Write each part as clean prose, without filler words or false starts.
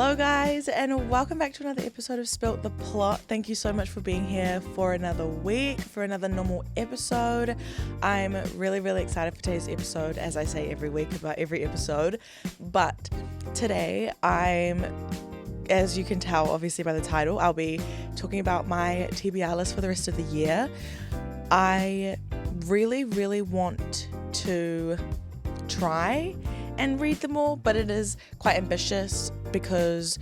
Hello guys, and welcome back to another episode of Spilt the Plot. Thank you so much for being here for another week, for another normal episode. I'm really excited for today's episode, as I say every week about every episode. But today as you can tell obviously by the title, I'll be talking about my TBR list for the rest of the year. I really want to try and read them all, but it is quite ambitious because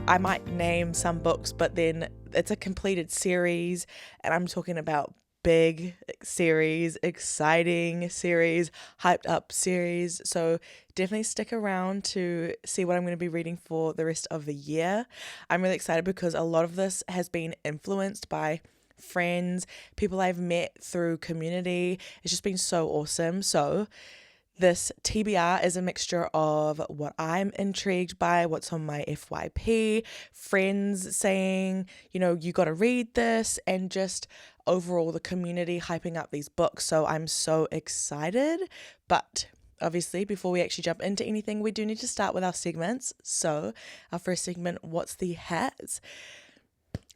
I might name some books, but then it's a completed series, and I'm talking about big series, exciting series, hyped up series. So definitely stick around to see what I'm going to be reading for the rest of the year. I'm really excited because a lot of this has been influenced by friends, people I've met through community. It's just been so awesome. So this TBR is a mixture of what I'm intrigued by, what's on my FYP, friends saying, you got to read this, and just overall the community hyping up these books. So I'm so excited. But obviously, before we actually jump into anything, we do need to start with our segments. So our first segment, What's the Hats?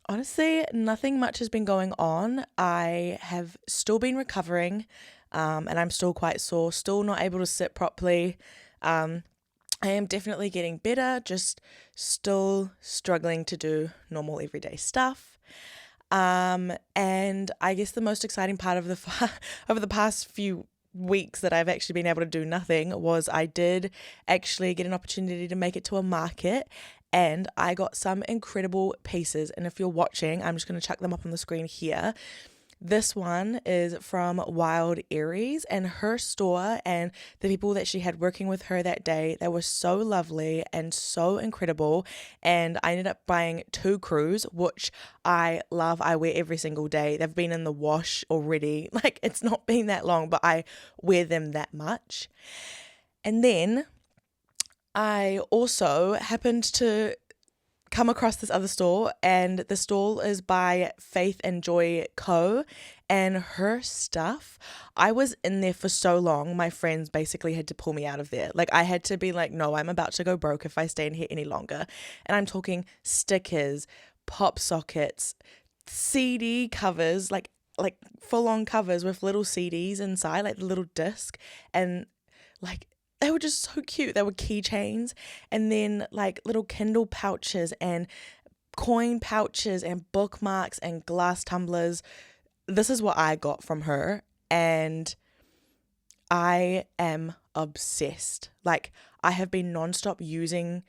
Honestly, nothing much has been going on. I have still been recovering. And I'm still quite sore, still not able to sit properly. I am definitely getting better, just still struggling to do normal everyday stuff. And I guess the most exciting part of over the past few weeks that I've actually been able to do nothing was I did actually get an opportunity to make it to a market, and I got some incredible pieces. And if you're watching, I'm just going to chuck them up on the screen here. This one is from Wild Aries, and her store and the people that she had working with her that day, they were so lovely and so incredible. And I ended up buying 2 crews, which I love. I wear every single day. They've been in the wash already. Like, it's not been that long, but I wear them that much. And then I also happened to come across this other store, and the stall is by Faith and Joy Co. And her stuff, I was in there for so long, my friends basically had to pull me out of there. Like, I had to be like, no, I'm about to go broke if I stay in here any longer. And I'm talking stickers, pop sockets, CD covers, like full-on covers with little CDs inside, like the little disc, and like they were just so cute. They were keychains, and then like little Kindle pouches and coin pouches and bookmarks and glass tumblers. This is what I got from her, and I am obsessed. Like, I have been nonstop using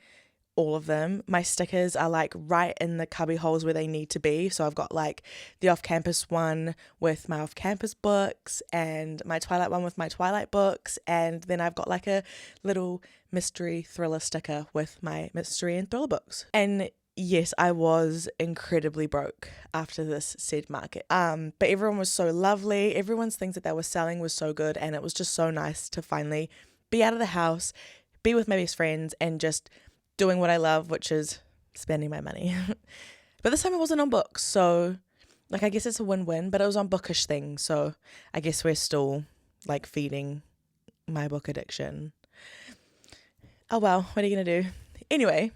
all of them. My stickers are like right in the cubby holes where they need to be. So I've got like the off-campus one with my off-campus books, and my Twilight one with my Twilight books, and then I've got like a little mystery thriller sticker with my mystery and thriller books. And yes, I was incredibly broke after this said market. But everyone was so lovely. Everyone's things that they were selling was so good, and it was just so nice to finally be out of the house, be with my best friends, and just doing what I love, which is spending my money. But this time it wasn't on books, so like I guess it's a win-win, but it was on bookish things, so I guess we're still like feeding my book addiction. Oh well, what are you gonna do? Anyway,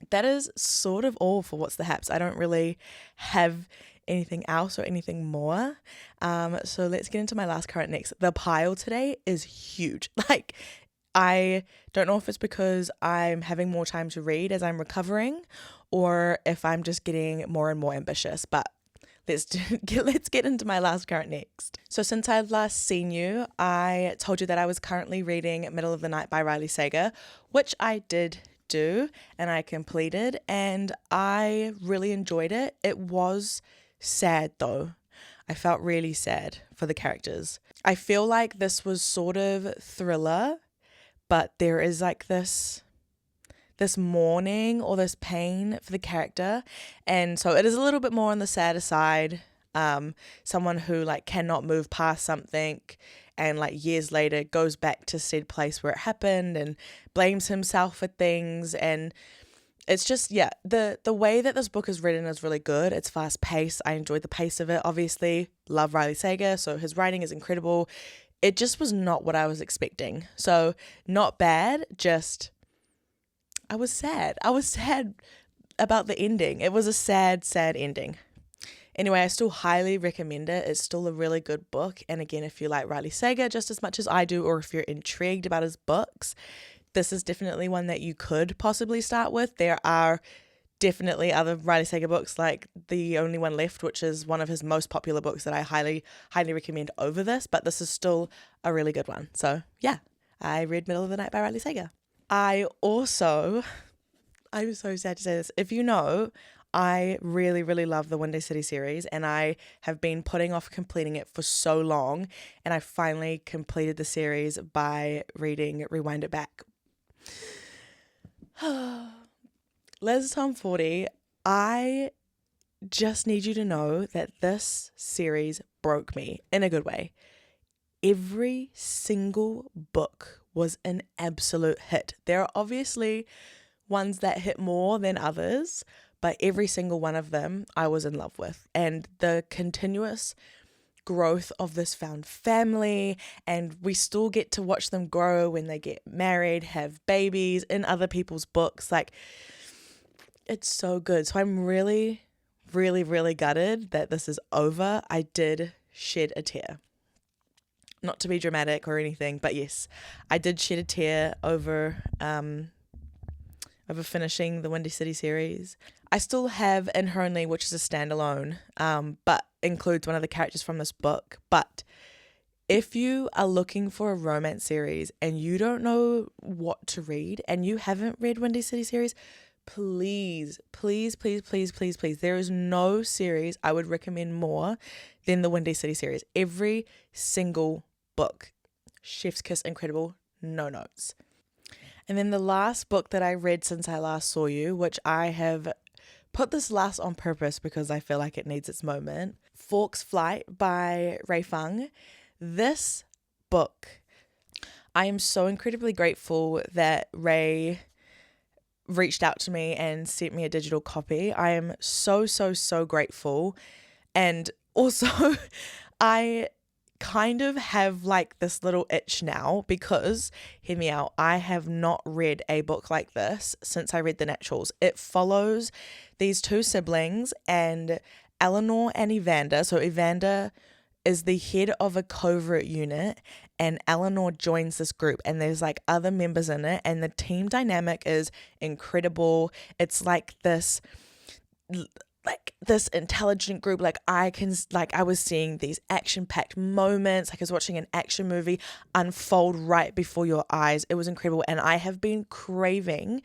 that is sort of all for What's the Haps. I don't really have anything else or anything more. So let's get into my last current next. The pile today is huge. Like, I don't know if it's because I'm having more time to read as I'm recovering, or if I'm just getting more and more ambitious, but let's get into my last current next. So since I've last seen you, I told you that I was currently reading Middle of the Night by Riley Sager, which I did do and I completed, and I really enjoyed it. It was sad though. I felt really sad for the characters. I feel like this was sort of thriller, but there is like this mourning or this pain for the character, and so it is a little bit more on the sadder side. Someone who like cannot move past something, and like years later goes back to said place where it happened and blames himself for things. And it's just, yeah, the way that this book is written is really good. It's fast paced. I enjoyed the pace of it. Obviously love Riley Sager, so his writing is incredible. It just was not what I was expecting. So not bad, just I was sad. I was sad about the ending. It was a sad, sad ending. Anyway, I still highly recommend it. It's still a really good book. And again, if you like Riley Sager just as much as I do, or if you're intrigued about his books, this is definitely one that you could possibly start with. There are definitely other Riley Sager books, like The Only One Left, which is one of his most popular books that I highly, highly recommend over this, but this is still a really good one. So yeah, I read Middle of the Night by Riley Sager. I'm so sad to say this. If you know, I really, really love the Windy City series, and I have been putting off completing it for so long, and I finally completed the series by reading Rewind It Back. Liz Tom 40, I just need you to know that this series broke me in a good way. Every single book was an absolute hit. There are obviously ones that hit more than others, but every single one of them I was in love with. And the continuous growth of this found family, and we still get to watch them grow when they get married, have babies in other people's books. Like, it's so good. So I'm really, really, really gutted that this is over. I did shed a tear. Not to be dramatic or anything, but yes, I did shed a tear over finishing the Windy City series. I still have In Her Only, which is a standalone, but includes one of the characters from this book. But if you are looking for a romance series and you don't know what to read and you haven't read Windy City series, please, please, please, please, please, please. There is no series I would recommend more than the Windy City series. Every single book. Chef's kiss, incredible, no notes. And then the last book that I read since I last saw you, which I have put this last on purpose because I feel like it needs its moment, Forks Flight by Ray Fung. This book, I am so incredibly grateful that Ray reached out to me and sent me a digital copy. I am so, so, so grateful. And also, I kind of have like this little itch now because, hear me out, I have not read a book like this since I read The Naturals. It follows these two siblings, and Eleanor and Evander. So Evander is the head of a covert unit, and Eleanor joins this group, and there's like other members in it, and the team dynamic is incredible. It's like this intelligent group. I was seeing these action-packed moments, like I was watching an action movie unfold right before your eyes. It was incredible, and I have been craving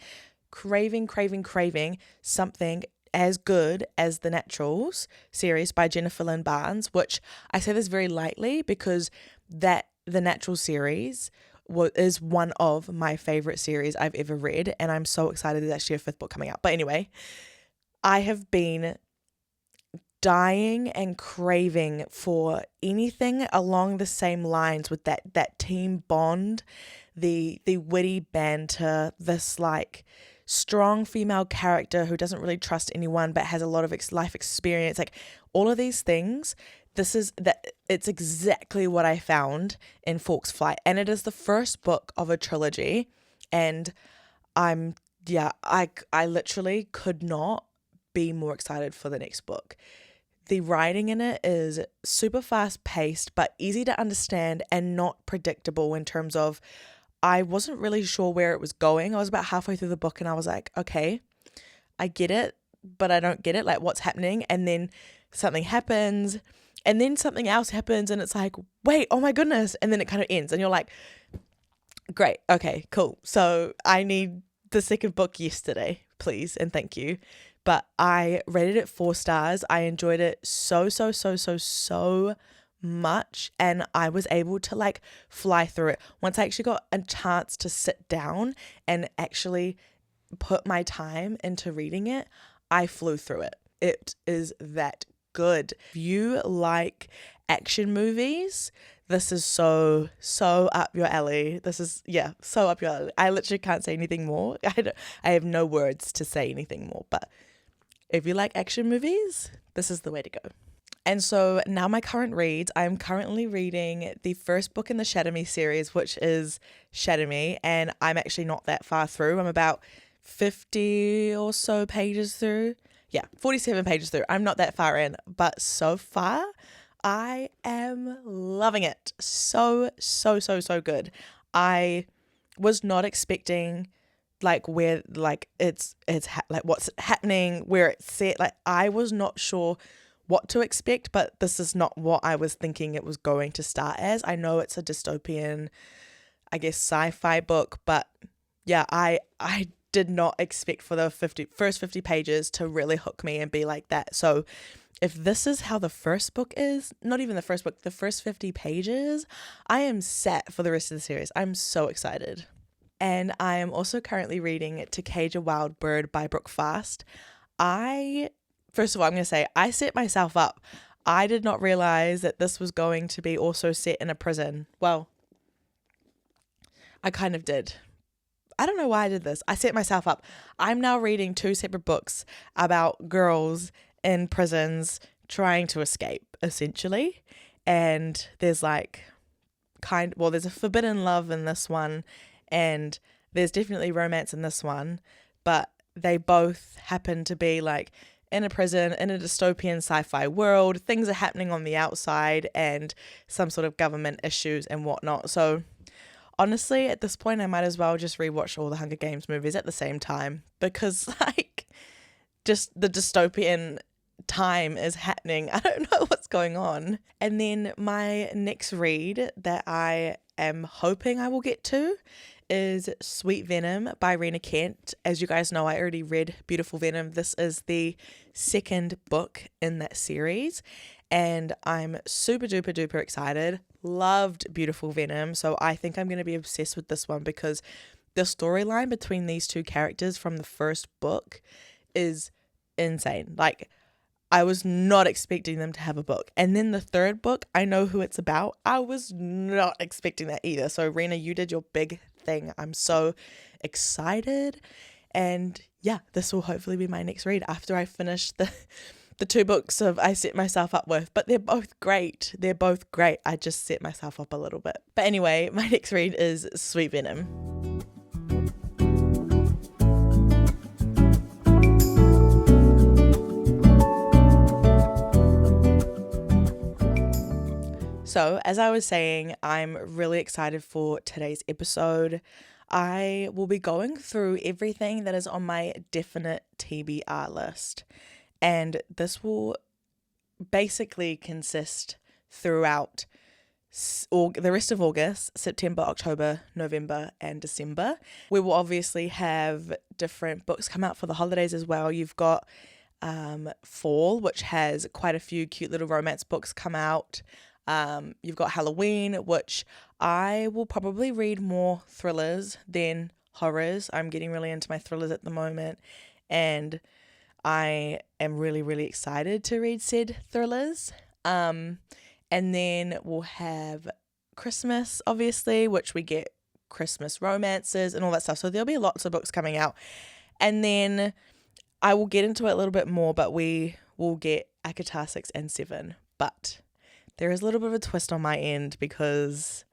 something as good as The Naturals series by Jennifer Lynn Barnes, which I say this very lightly because The Naturals series is one of my favorite series I've ever read, and I'm so excited there's actually a 5th book coming out. But anyway, I have been dying and craving for anything along the same lines with that team bond, the witty banter, this like strong female character who doesn't really trust anyone but has a lot of life experience, like all of these things. It's exactly what I found in Forks Flight, and it is the first book of a trilogy, and I literally could not be more excited for the next book. The writing in it is super fast paced but easy to understand and not predictable in terms of, I wasn't really sure where it was going. I was about halfway through the book and I was like, okay, I get it, but I don't get it, like what's happening? And then something happens, and then something else happens, and it's like, wait, oh my goodness, and then it kind of ends and you're like, great, okay, cool. So I need the second book yesterday, please and thank you. But I rated it 4 stars. I enjoyed it so much, and I was able to like fly through it. Once I actually got a chance to sit down and actually put my time into reading it, I flew through it. It is that good. If you like action movies, this is so up your alley. This is, so up your alley. I literally can't say anything more. I have no words to say anything more, but if you like action movies, this is the way to go. And so now my current reads, I'm currently reading the first book in the Shatter Me series, which is Shatter Me, and I'm actually not that far through. I'm about 50 or so pages through. Yeah, 47 pages through. I'm not that far in, but so far I am loving it. So good. I was not expecting like where like like what's happening, where it's set. Like I was not sure what to expect, but this is not what I was thinking it was going to start as. I know it's a dystopian, I guess, sci-fi book, but yeah, I did not expect for the first 50 pages to really hook me and be like that. So if this is how the first book is, not even the first book, the first 50 pages, I am set for the rest of the series. I'm so excited. And I am also currently reading To Cage a Wild Bird by Brooke Fast. First of all, I'm going to say I set myself up. I did not realize that this was going to be also set in a prison. Well, I kind of did. I don't know why I did this. I set myself up. I'm now reading 2 separate books about girls in prisons trying to escape, essentially. And there's there's a forbidden love in this one, and there's definitely romance in this one, but they both happen to be like in a prison, in a dystopian sci-fi world. Things are happening on the outside and some sort of government issues and whatnot. So honestly, at this point, I might as well just rewatch all the Hunger Games movies at the same time, because like just the dystopian time is happening. I don't know what's going on. And then my next read that I am hoping I will get to is Sweet Venom by Rena Kent. As you guys know, I already read Beautiful Venom. This is the second book in that series, and I'm super duper duper excited. Loved Beautiful Venom, so I think I'm going to be obsessed with this one, because the storyline between these two characters from the first book is insane. Like, I was not expecting them to have a book. And then the third book, I know who it's about. I was not expecting that either. So Rena, you did your big thing. I'm so excited. And yeah, this will hopefully be my next read after I finish the 2 books I set myself up with. But they're both great. They're both great. I just set myself up a little bit. But anyway, my next read is Sweet Venom. So, as I was saying, I'm really excited for today's episode. I will be going through everything that is on my definite TBR list. And this will basically consist throughout the rest of August, September, October, November, and December. We will obviously have different books come out for the holidays as well. You've got fall, which has quite a few cute little romance books come out. You've got Halloween, which I will probably read more thrillers than horrors. I'm getting really into my thrillers at the moment, and I am really, really excited to read said thrillers. And then we'll have Christmas, obviously, which we get Christmas romances and all that stuff. So there'll be lots of books coming out. And then I will get into it a little bit more, but we will get ACOTAR 6 and 7. But there is a little bit of a twist on my end, because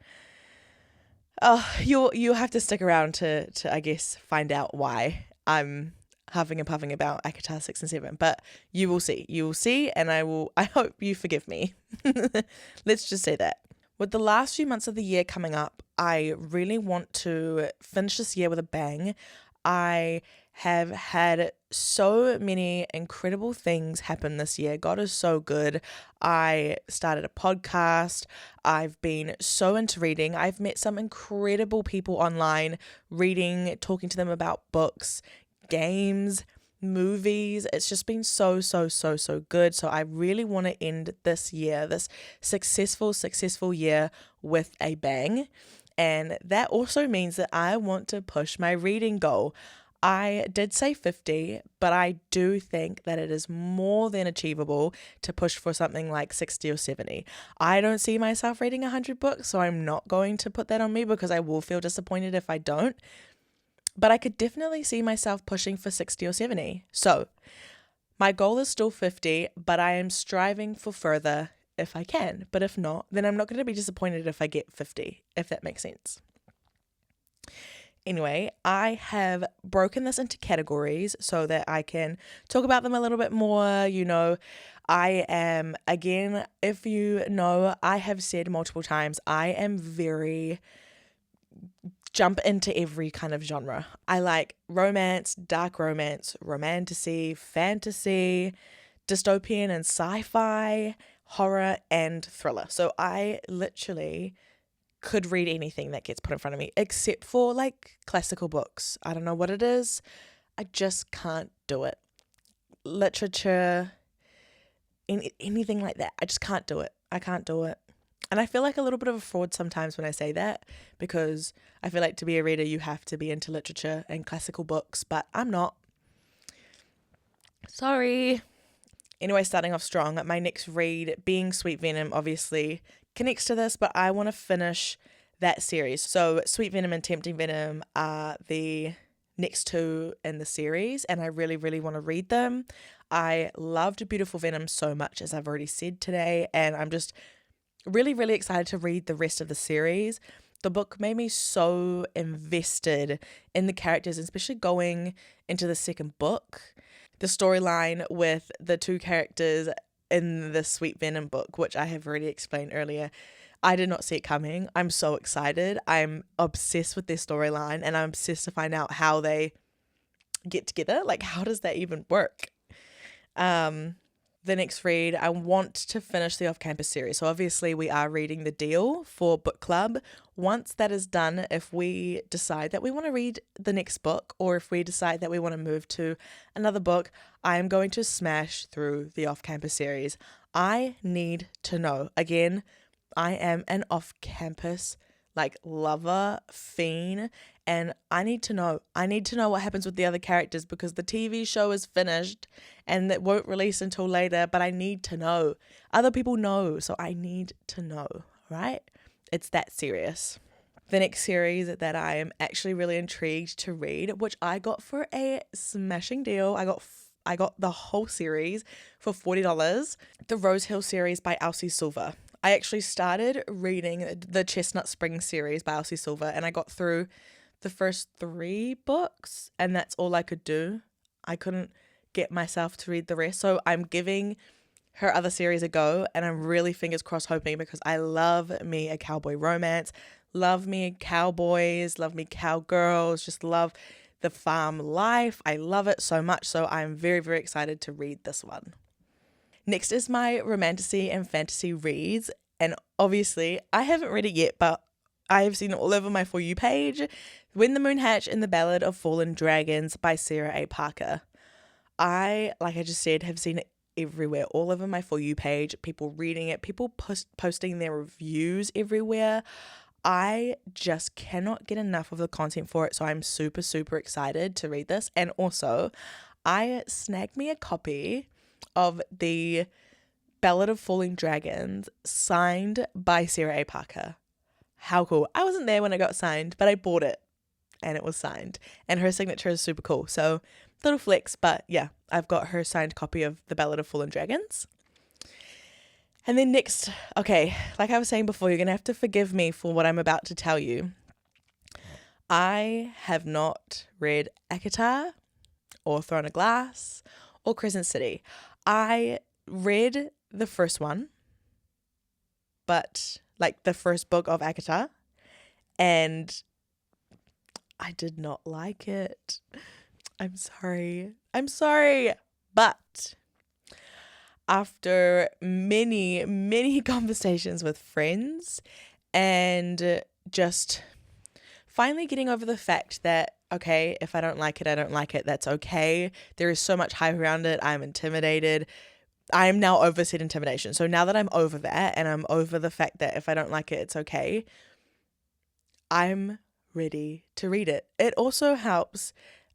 you'll have to stick around to I guess find out why I'm huffing and puffing about ACOTAR 6 and 7. But you will see, and I hope you forgive me. Let's just say that. With the last few months of the year coming up, I really want to finish this year with a bang. I have had so many incredible things happen this year. God is so good. I started a podcast. I've been so into reading. I've met some incredible people online reading, talking to them about books, games, movies. It's just been so good. So I really want to end this year, this successful year, with a bang. And that also means that I want to push my reading goal. I did say 50, but I do think that it is more than achievable to push for something like 60 or 70. I don't see myself reading 100 books, so I'm not going to put that on me, because I will feel disappointed if I don't. But I could definitely see myself pushing for 60 or 70. So my goal is still 50, but I am striving for further if I can. But if not, then I'm not going to be disappointed if I get 50, if that makes sense. Anyway, I have broken this into categories so that I can talk about them a little bit more. I am, again, if you know, I have said multiple times, I am very jump into every kind of genre. I like romance, dark romance, romantasy, fantasy, dystopian and sci-fi, horror, and thriller. So I literally could read anything that gets put in front of me, except for like classical books. I don't know what it is. I just can't do it. Literature, anything like that. I just can't do it. I can't do it. And I feel like a little bit of a fraud sometimes when I say that, because I feel like to be a reader, you have to be into literature and classical books, but I'm not. Sorry. Anyway, starting off strong, my next read, being Sweet Venom, obviously connects to this, but I want to finish that series. So Sweet Venom and Tempting Venom are the next two in the series, and I really, really want to read them. I loved Beautiful Venom so much, as I've already said today, and I'm just really, really excited to read the rest of the series. The book made me so invested in the characters, especially going into the second book. The storyline with the two characters in the Sweet Venom book, which I have already explained earlier, I did not see it coming. I'm so excited. I'm obsessed with their storyline, and I'm obsessed to find out how they get together. Like, how does that even work? The next read, I want to finish the off-campus series. So obviously we are reading The Deal for book club. Once that is done, if we decide that we want to read the next book, or if we decide that we want to move to another book, I am going to smash through the off-campus series. I need to know. Again, I am an off-campus lover, fiend, and I need to know. I need to know what happens with the other characters, because the TV show is finished and it won't release until later, but I need to know. Other people know, so I need to know, right? It's that serious. The next series that I am actually really intrigued to read, which I got for a smashing deal. I got the whole series for $40. The Rose Hill series by Elsie Silver. I actually started reading the Chestnut Springs series by Elsie Silver, and I got through the first 3 books, and that's all I could do. I couldn't get myself to read the rest, so I'm giving her other series a go, and I'm really fingers crossed hoping, because I love me a cowboy romance, love me cowboys, love me cowgirls, just love the farm life. I love it so much, so I'm very, very excited to read this one. Next is my romantasy and fantasy reads, and obviously I haven't read it yet, but I have seen it all over my For You page. When the Moon Hatched and the Ballad of Fallen Dragons by Sarah A. Parker. I, like I just said, have seen it everywhere, all over my For You page, people reading it, people posting their reviews everywhere. I just cannot get enough of the content for it, so I'm super, super excited to read this. And also, I snagged me a copy of the Ballad of Falling Dragons signed by Sarah A. Parker. How cool. I wasn't there when it got signed, but I bought it and it was signed, and her signature is super cool. So little flex, but yeah, I've got her signed copy of the Ballad of Fallen Dragons. And then next, okay, like I was saying before, you're going to have to forgive me for what I'm about to tell you. I have not read ACOTAR or Throne of Glass or Crescent City. I read the first one, but the first book of ACOTAR, and I did not like it. I'm sorry, but after many, many conversations with friends and just finally getting over the fact that, okay, if I don't like it, I don't like it. That's okay. There is so much hype around it. I'm intimidated. I am now over said intimidation. So now that I'm over that, and I'm over the fact that if I don't like it, it's okay, I'm ready to read it. It also helps.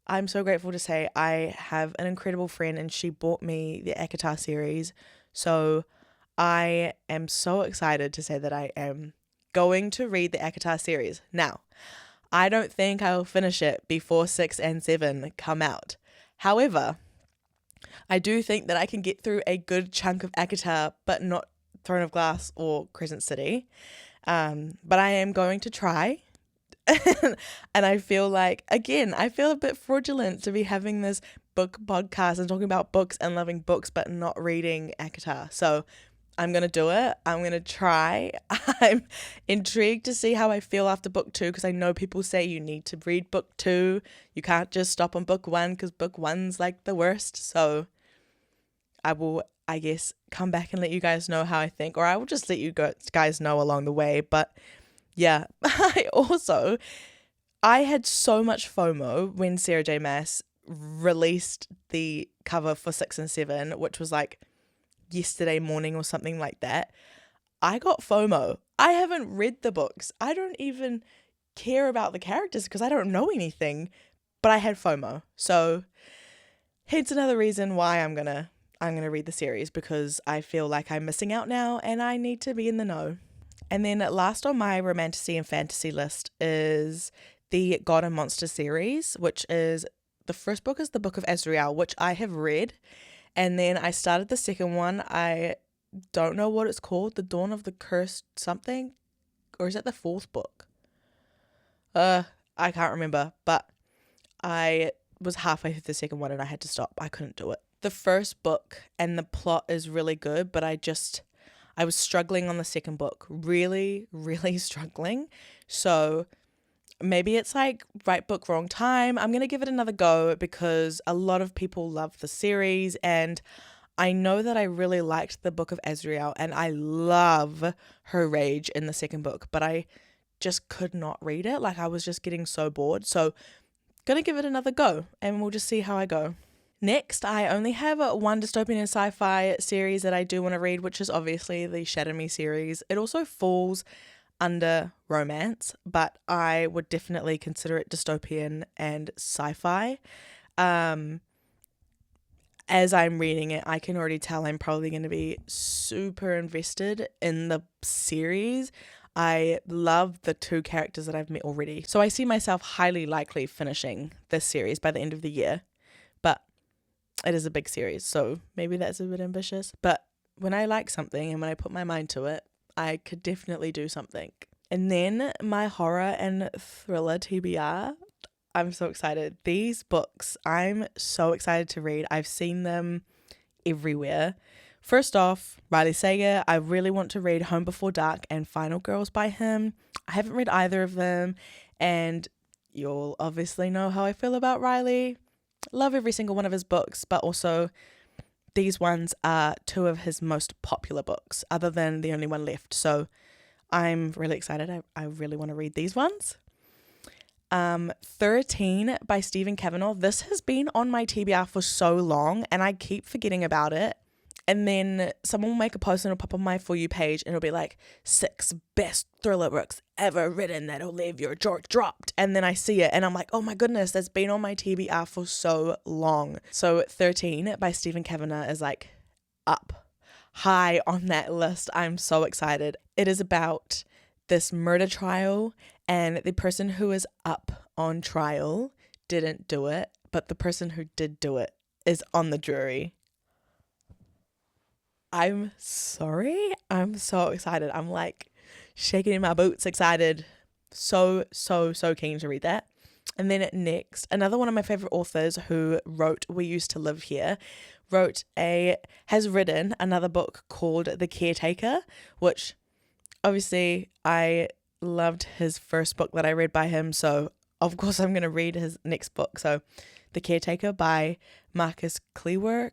I'm so grateful to say I have an incredible friend, and she bought me the ACOTAR series. So I am so excited to say that I am going to read the ACOTAR series. Now, I don't think I will finish it before 6 and 7 come out. However, I do think that I can get through a good chunk of ACOTAR, but not Throne of Glass or Crescent City. But I am going to try. And I feel like, again, I feel a bit fraudulent to be having this book podcast and talking about books and loving books, but not reading ACOTAR. So I'm going to do it. I'm going to try. I'm intrigued to see how I feel after book 2, because I know people say you need to read book 2. You can't just stop on book 1 because book 1's like the worst. So I will, I guess, come back and let you guys know how I think, or I will just let you guys know along the way. But yeah, I had so much FOMO when Sarah J Maas released the cover for 6 and 7, which was like yesterday morning or something like that. I got FOMO. I haven't read the books. I don't even care about the characters because I don't know anything, but I had FOMO. So hence another reason why I'm gonna read the series, because I feel like I'm missing out now and I need to be in the know. And then last on my romantasy and fantasy list is the God and Monster series, which is, the first book is the Book of Azrael, which I have read. And then I started the second one. I don't know what it's called. The Dawn of the Cursed something? Or is that the fourth book? I can't remember. But I was halfway through the second one and I had to stop. I couldn't do it. The first book and the plot is really good, but I was struggling on the second book. Really, really struggling. So maybe it's like right book, wrong time. I'm going to give it another go because a lot of people love the series, and I know that I really liked the Book of Azrael and I love her rage in the second book, but I just could not read it. Like, I was just getting so bored. So going to give it another go and we'll just see how I go. Next, I only have one dystopian and sci-fi series that I do want to read, which is obviously the Shatter Me series. It also falls under romance, but I would definitely consider it dystopian and sci-fi. As I'm reading it, I can already tell I'm probably going to be super invested in the series. I love the 2 characters that I've met already. So I see myself highly likely finishing this series by the end of the year. But it is a big series, so maybe that's a bit ambitious. But when I like something and when I put my mind to it, I could definitely do something. And then my horror and thriller TBR. I'm so excited. These books, I'm so excited to read. I've seen them everywhere. First off, Riley Sager. I really want to read Home Before Dark and Final Girls by him. I haven't read either of them, and you'll obviously know how I feel about Riley. Love every single one of his books, but also these ones are 2 of his most popular books, other than The Only One Left. So I'm really excited. I really want to read these ones. 13 by Stephen Kavanaugh. This has been on my TBR for so long and I keep forgetting about it. And then someone will make a post and it'll pop on my For You page and it'll be like 6 best thriller books ever written that'll leave your jaw dropped. And then I see it and I'm like, oh my goodness, that's been on my TBR for so long. So 13 by Stephen Kavanaugh is like up high on that list. I'm so excited. It is about this murder trial and the person who is up on trial didn't do it, but the person who did do it is on the jury. I'm sorry. I'm so excited. I'm like shaking in my boots, excited. So keen to read that. And then next, another one of my favorite authors who wrote We Used to Live Here has written another book called The Caretaker, which obviously I loved his first book that I read by him. So of course I'm going to read his next book. So The Caretaker by Marcus Kleiwer.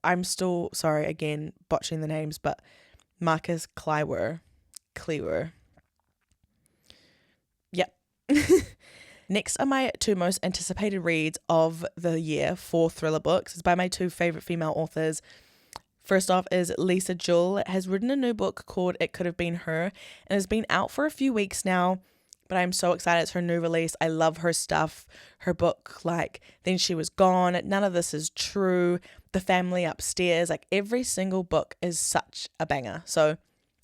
I'm still, sorry, again, botching the names, but Marcus Kleiwer. Yep. Next are my 2 most anticipated reads of the year for thriller books. It's by my 2 favorite female authors. First off is Lisa Jewell. Has written a new book called It Could Have Been Her and has been out for a few weeks now. But I'm so excited. It's her new release. I love her stuff. Her book, like Then She Was Gone, None of This Is True, The Family Upstairs, like every single book is such a banger. So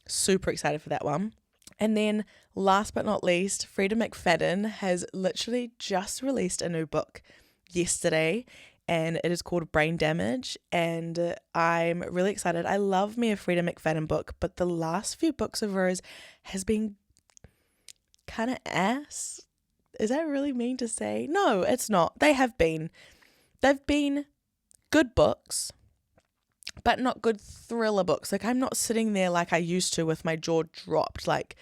super excited for that one. And then last but not least, Freda McFadden has literally just released a new book yesterday and it is called Brain Damage, and I'm really excited. I love me a Freda McFadden book, but the last few books of hers has been kind of ass. Is that really mean to say? No, it's not. They've been good books, but not good thriller books. Like, I'm not sitting there like I used to with my jaw dropped. Like,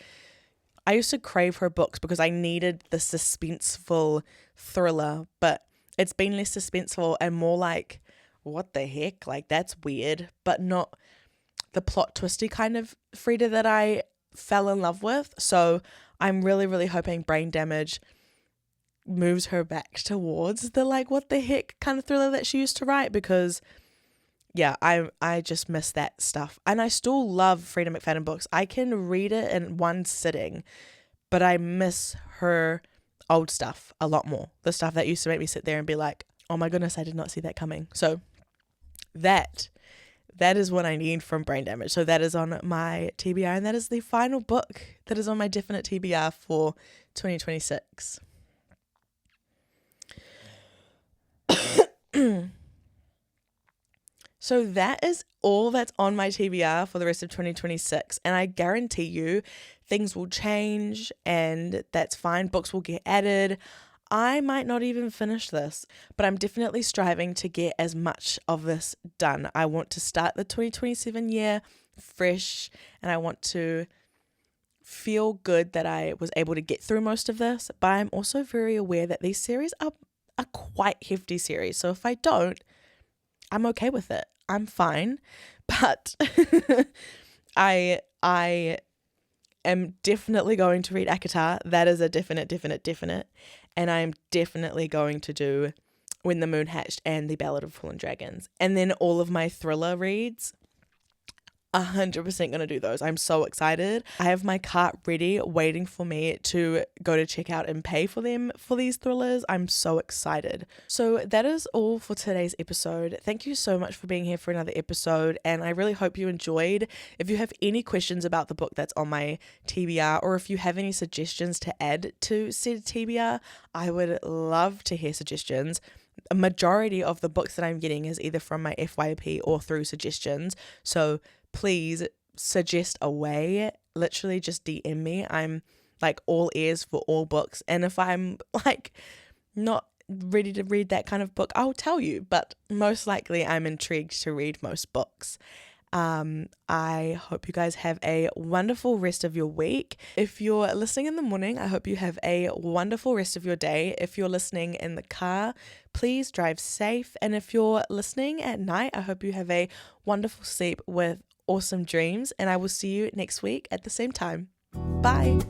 I used to crave her books because I needed the suspenseful thriller, but it's been less suspenseful and more like, what the heck? Like, that's weird, but not the plot twisty kind of Frida that I fell in love with. So I'm really, really hoping Brain Damage moves her back towards the like, what the heck kind of thriller that she used to write, because yeah, I just miss that stuff. And I still love Frida McFadden books. I can read it in one sitting, but I miss her old stuff a lot more. The stuff that used to make me sit there and be like, oh my goodness, I did not see that coming. So that is what I need from Brain Damage. So that is on my TBR, and that is the final book that is on my definite TBR for 2026. So that is all that's on my TBR for the rest of 2026. And I guarantee you things will change, and that's fine. Books will get added. I might not even finish this, but I'm definitely striving to get as much of this done. I want to start the 2027 year fresh, and I want to feel good that I was able to get through most of this. But I'm also very aware that these series are quite hefty series. So if I don't, I'm okay with it. I'm fine. But I am definitely going to read ACOTAR. That is a definite. And I'm definitely going to do When the Moon Hatched and The Ballad of Fallen Dragons. And then all of my thriller reads, 100% going to do those. I'm so excited. I have my cart ready waiting for me to go to check out and pay for them for these thrillers. I'm so excited. So that is all for today's episode. Thank you so much for being here for another episode, and I really hope you enjoyed. If you have any questions about the book that's on my TBR, or if you have any suggestions to add to said TBR, I would love to hear suggestions. A majority of the books that I'm getting is either from my FYP or through suggestions. So please suggest away. Literally just DM me. I'm like all ears for all books. And if I'm like not ready to read that kind of book, I'll tell you. But most likely I'm intrigued to read most books. I hope you guys have a wonderful rest of your week. If you're listening in the morning, I hope you have a wonderful rest of your day. If you're listening in the car, please drive safe. And if you're listening at night, I hope you have a wonderful sleep with awesome dreams. And I will see you next week at the same time. Bye.